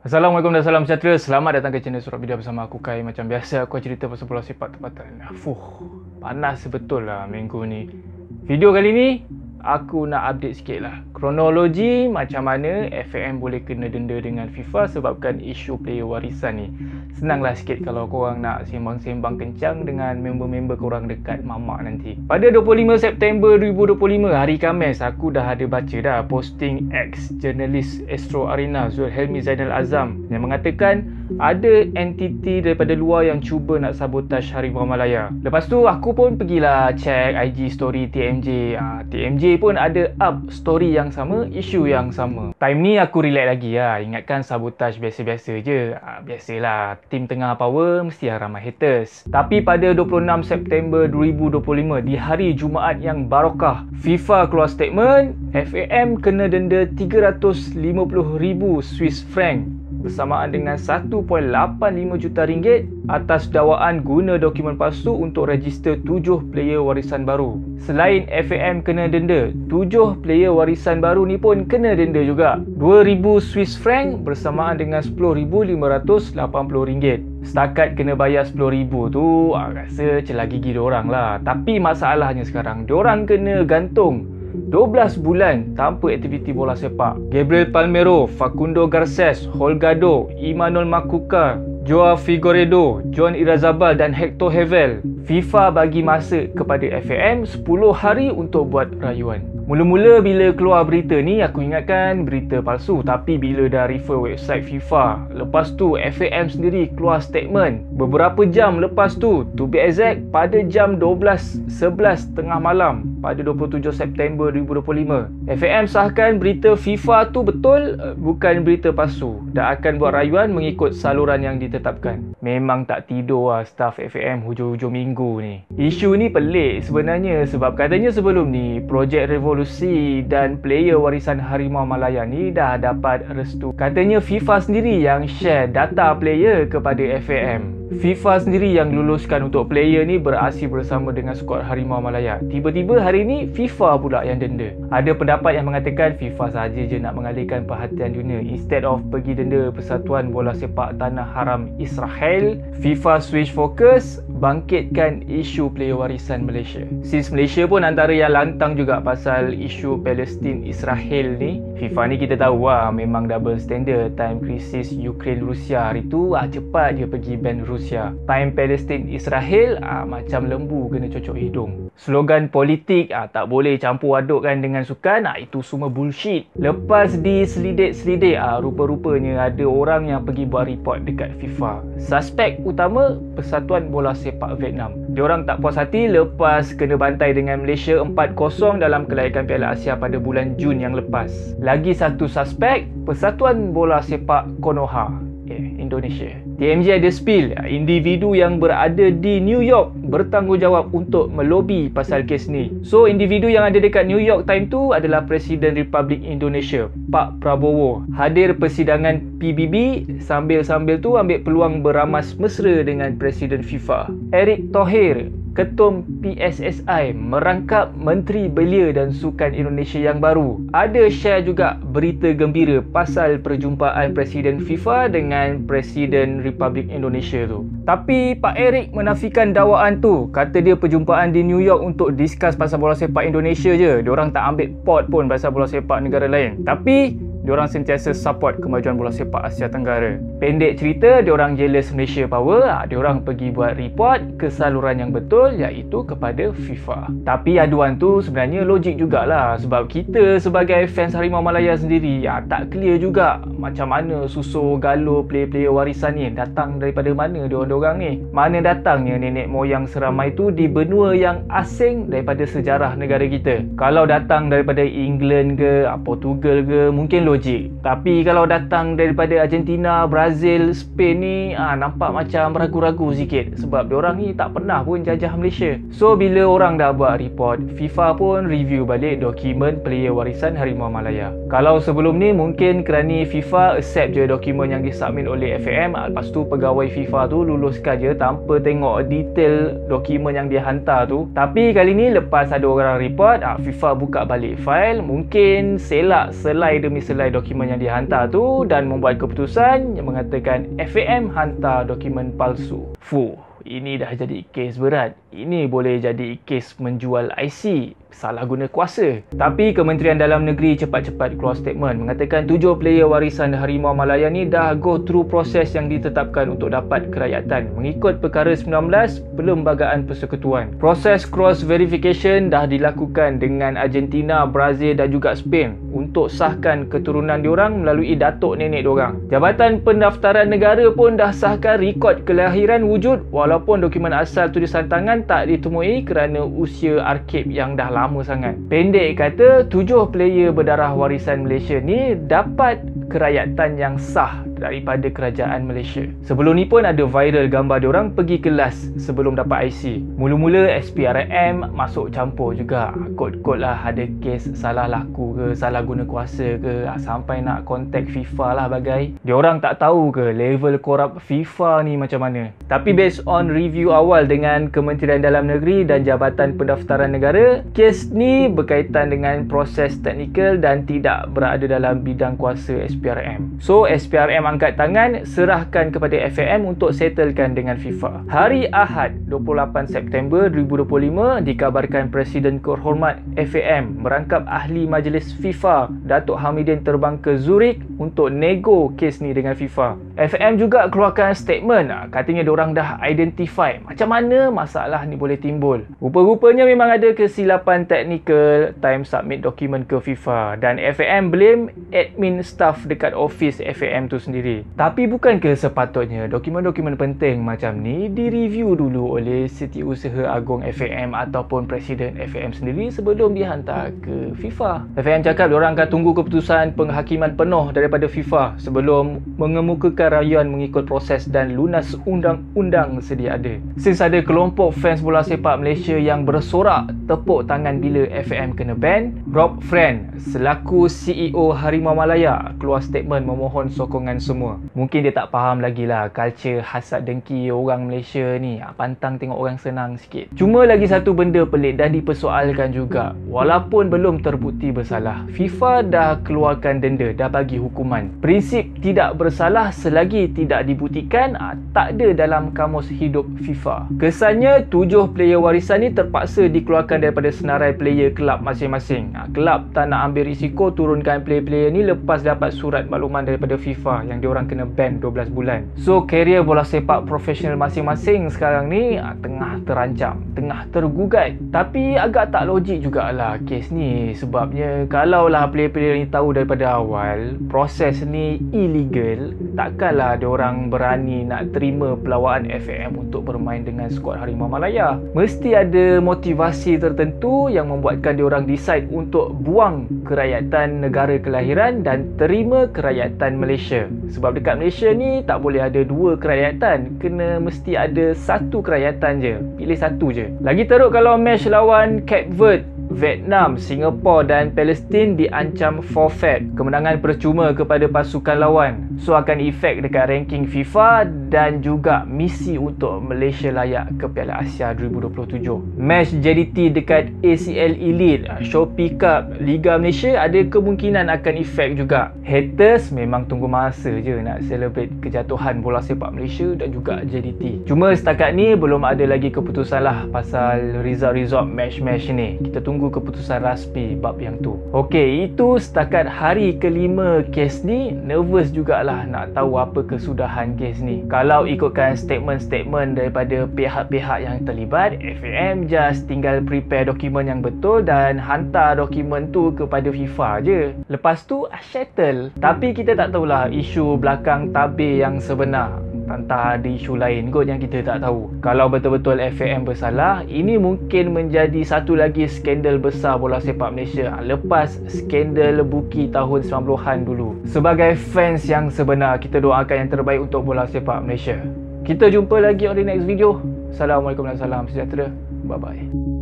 Assalamualaikum dan salam sejahtera. Selamat datang ke channel Surat Bidah bersama aku Kai. Macam biasa aku cerita pasal bola sepak tempatan. Panas betul lah minggu ni. Video kali ni aku nak update sikit lah kronologi macam mana FAM boleh kena denda dengan FIFA sebabkan isu player warisan ni. Senanglah sikit kalau korang nak sembang-sembang kencang dengan member-member korang dekat mamak nanti. Pada 25 September 2025, hari Khamis, aku dah ada baca dah posting ex-jurnalis Astro Arena Zulhelmi Zainal Azam yang mengatakan ada entiti daripada luar yang cuba nak sabotaj Harimau Malaya. Lepas tu aku pun pergilah check IG story TMJ. TMJ pun ada up story yang sama, isu yang sama. Time ni aku relax lagi lah. Ingatkan sabotaj biasa-biasa je. Biasalah, tim tengah power mesti ramai haters. Tapi pada 26 September 2025, di hari Jumaat yang barakah, FIFA keluar statement, FAM kena denda 350,000 Swiss franc bersamaan dengan 1.85 juta ringgit atas dakwaan guna dokumen palsu untuk register 7 player warisan baru. Selain FAM kena denda, 7 player warisan baru ni pun kena denda juga. 2,000 Swiss franc bersamaan dengan 10,580 ringgit. Setakat kena bayar 10,000 tu, rasa celah gigi diorang lah. Tapi masalahnya sekarang, diorang kena gantung 12 bulan tanpa aktiviti bola sepak. Gabriel Palmeiro, Facundo Garces, Holgado, Imanol Makuka, Joao Figueiredo, John Irazabal dan Hector Hevel. FIFA bagi masa kepada FAM 10 hari untuk buat rayuan. Mula-mula bila keluar berita ni, aku ingatkan berita palsu. Tapi bila dah refer website FIFA, lepas tu FAM sendiri keluar statement beberapa jam lepas tu, to be exact pada jam 12.11 tengah malam pada 27 September 2025, FAM sahkan berita FIFA tu betul, bukan berita palsu, dan akan buat rayuan mengikut saluran yang ditetapkan. Memang tak tidur lah staff FAM hujung-hujung minggu ni. Isu ni pelik sebenarnya sebab katanya sebelum ni projek Revolusi dan player warisan Harimau Malaya ni dah dapat restu. Katanya FIFA sendiri yang share data player kepada FAM. FIFA sendiri yang luluskan untuk player ni beraksi bersama dengan skuad Harimau Malaya. Tiba-tiba hari ni FIFA pula yang denda. Ada pendapat yang mengatakan FIFA sahaja je nak mengalihkan perhatian dunia. Instead of pergi denda Persatuan Bola Sepak Tanah Haram Israel, FIFA switch fokus bangkitkan isu player warisan Malaysia. Since Malaysia pun antara yang lantang juga pasal isu Palestin Israel ni, FIFA ni kita tahu lah memang double standard. Time krisis Ukraine Rusia hari tu cepat je pergi ban Rusia. Time Palestin Israel macam lembu kena cocok hidung. Slogan politik tak boleh campur adukkan dengan sukan, itu semua bullshit. Lepas diselidik-selidik, rupa-rupanya ada orang yang pergi buat report dekat FIFA. Suspek utama Persatuan Bola Sepak Vietnam. Diorang tak puas hati lepas kena bantai dengan Malaysia 4-0 dalam kelayakan Piala Asia pada bulan Jun yang lepas. Lagi satu suspek Persatuan Bola Sepak Konoha, Indonesia. TMJ ada spill individu yang berada di New York bertanggungjawab untuk melobi pasal kes ni. So individu yang ada dekat New York time tu adalah Presiden Republik Indonesia, Pak Prabowo. Hadir persidangan PBB sambil-sambil tu ambil peluang beramas mesra dengan Presiden FIFA. Erick Thohir, Ketum PSSI, merangkap Menteri Belia dan Sukan Indonesia yang baru. Ada share juga berita gembira pasal perjumpaan Presiden FIFA dengan Presiden Republik Indonesia tu. Tapi Pak Erick menafikan dakwaan tu. Kata dia perjumpaan di New York untuk discuss pasal bola sepak Indonesia je. Diorang tak ambil pot pun pasal bola sepak negara lain. Tapi diorang sentiasa support kemajuan bola sepak Asia Tenggara. Pendek cerita, diorang jealous Malaysia power. Diorang pergi buat report ke saluran yang betul, iaitu kepada FIFA. Tapi aduan tu sebenarnya logik jugalah. Sebab kita sebagai fans Harimau Malaya sendiri tak clear juga macam mana susu galuh player-player warisan ni datang daripada mana diorang-diorang ni. Mana datangnya nenek moyang seramai tu di benua yang asing daripada sejarah negara kita. Kalau datang daripada England ke Portugal ke, mungkin logik. Tapi kalau datang daripada Argentina, Brazil, Spain ni nampak macam ragu-ragu sikit sebab diorang ni tak pernah pun jajah Malaysia. So bila orang dah buat report, FIFA pun review balik dokumen player warisan Harimau Malaya. Kalau sebelum ni mungkin kerana FIFA accept je dokumen yang disubmit oleh FAM, lepas tu pegawai FIFA tu luluskan je tanpa tengok detail dokumen yang dia hantar tu. Tapi kali ni lepas ada orang report, FIFA buka balik file, mungkin selak selai demi selai selai dokumen yang dihantar tu dan membuat keputusan yang mengatakan FAM hantar dokumen palsu. Ini dah jadi kes berat. Ini boleh jadi kes menjual IC, salah guna kuasa. Tapi Kementerian Dalam Negeri cepat-cepat keluar statement mengatakan 7 player warisan Harimau Malaya ni dah go through proses yang ditetapkan untuk dapat kerakyatan mengikut Perkara 19 Perlembagaan Persekutuan. Proses cross verification dah dilakukan dengan Argentina, Brazil dan juga Spain untuk sahkan keturunan diorang melalui datuk nenek diorang. Jabatan Pendaftaran Negara pun dah sahkan rekod kelahiran wujud walaupun dokumen asal tulisan tangan tak ditemui kerana usia arkib yang dah lama sangat. Pendek kata, 7 player berdarah warisan Malaysia ni dapat kerakyatan yang sah daripada kerajaan Malaysia. Sebelum ni pun ada viral gambar diorang pergi kelas sebelum dapat IC. Mula-mula SPRM masuk campur juga. Kot-kot lah ada kes salah laku ke, salah guna kuasa ke, sampai nak kontak FIFA lah bagai. Diorang tak tahu ke level korup FIFA ni macam mana. Tapi based on review awal dengan Kementerian Dalam Negeri dan Jabatan Pendaftaran Negara, kes ni berkaitan dengan proses teknikal dan tidak berada dalam bidang kuasa SPRM. So SPRM angkat tangan, serahkan kepada FAM untuk settlekan dengan FIFA. Hari Ahad 28 September 2025 dikabarkan Presiden Kehormat FAM merangkap Ahli Majlis FIFA Datuk Hamidin terbang ke Zurich untuk nego kes ni dengan FIFA. FAM juga keluarkan statement, katanya diorang dah identify macam mana masalah ni boleh timbul. Rupa-rupanya memang ada kesilapan teknikal time submit dokumen ke FIFA dan FAM blame admin staff dekat office FAM tu sendiri. Tapi bukankah sepatutnya dokumen-dokumen penting macam ni direview dulu oleh Setiausaha Agong FAM ataupun Presiden FAM sendiri sebelum dihantar ke FIFA? FAM cakap diorang akan tunggu keputusan penghakiman penuh daripada FIFA sebelum mengemukakan rayuan mengikut proses dan lunas undang-undang sedia ada. Since ada kelompok fans bola sepak Malaysia yang bersorak tepuk tangan bila FAM kena ban, Rob Friend selaku CEO Harimau Malaya keluar statement memohon sokongan semua. Mungkin dia tak faham lagi lah culture hasad dengki orang Malaysia ni. Pantang tengok orang senang sikit. Cuma lagi satu benda pelik dan dipersoalkan juga. Walaupun belum terbukti bersalah, FIFA dah keluarkan denda, dah bagi hukuman. Prinsip tidak bersalah selagi tidak dibuktikan tak ada dalam kamus hidup FIFA. Kesannya 7 player warisan ni terpaksa dikeluarkan daripada senarai player kelab masing-masing. Kelab tak nak ambil risiko turunkan player-player ni lepas dapat surat makluman daripada FIFA yang diorang kena ban 12 bulan. So karier bola sepak profesional masing-masing sekarang ni tengah terancam, tengah tergugat. Tapi agak tak logik jugalah kes ni, sebabnya kalaulah player-player ni tahu daripada awal proses ni illegal, takkanlah diorang berani nak terima pelawaan FAM untuk bermain dengan skuad Harimau Malaya. Mesti ada motivasi tertentu yang membuatkan diorang decide untuk buang kerakyatan negara kelahiran dan terima kerakyatan Malaysia. Sebab dekat Malaysia ni tak boleh ada 2 kerakyatan, kena mesti ada 1 kerakyatan je, pilih 1 je. Lagi teruk kalau match lawan Cape Verde, Vietnam, Singapura dan Palestin diancam forfeit, kemenangan percuma kepada pasukan lawan. So akan efek dekat ranking FIFA dan juga misi untuk Malaysia layak ke Piala Asia 2027. Match JDT dekat ACL Elite, Shopee Cup, Liga Malaysia ada kemungkinan akan efek juga. Haters memang tunggu masa je nak celebrate kejatuhan bola sepak Malaysia dan juga JDT. Cuma setakat ni belum ada lagi keputusan lah pasal result match-match ni. Kita tunggu keputusan rasmi bab yang tu. Okey, itu setakat hari kelima kes ni. Nervous jugalah nak tahu apa kesudahan kes ni. Kalau ikutkan statement-statement daripada pihak-pihak yang terlibat, FAM just tinggal prepare dokumen yang betul dan hantar dokumen tu kepada FIFA je. Lepas tu settle. Tapi kita tak tahulah isu belakang tabir yang sebenar. Entah ada isu lain kot yang kita tak tahu. Kalau betul-betul FAM bersalah, ini mungkin menjadi satu lagi skandal besar bola sepak Malaysia lepas skandal Buki tahun 90-an dulu. Sebagai fans yang sebenar, kita doakan yang terbaik untuk bola sepak Malaysia. Kita jumpa lagi on the next video. Assalamualaikum dan salam sejahtera. Bye bye.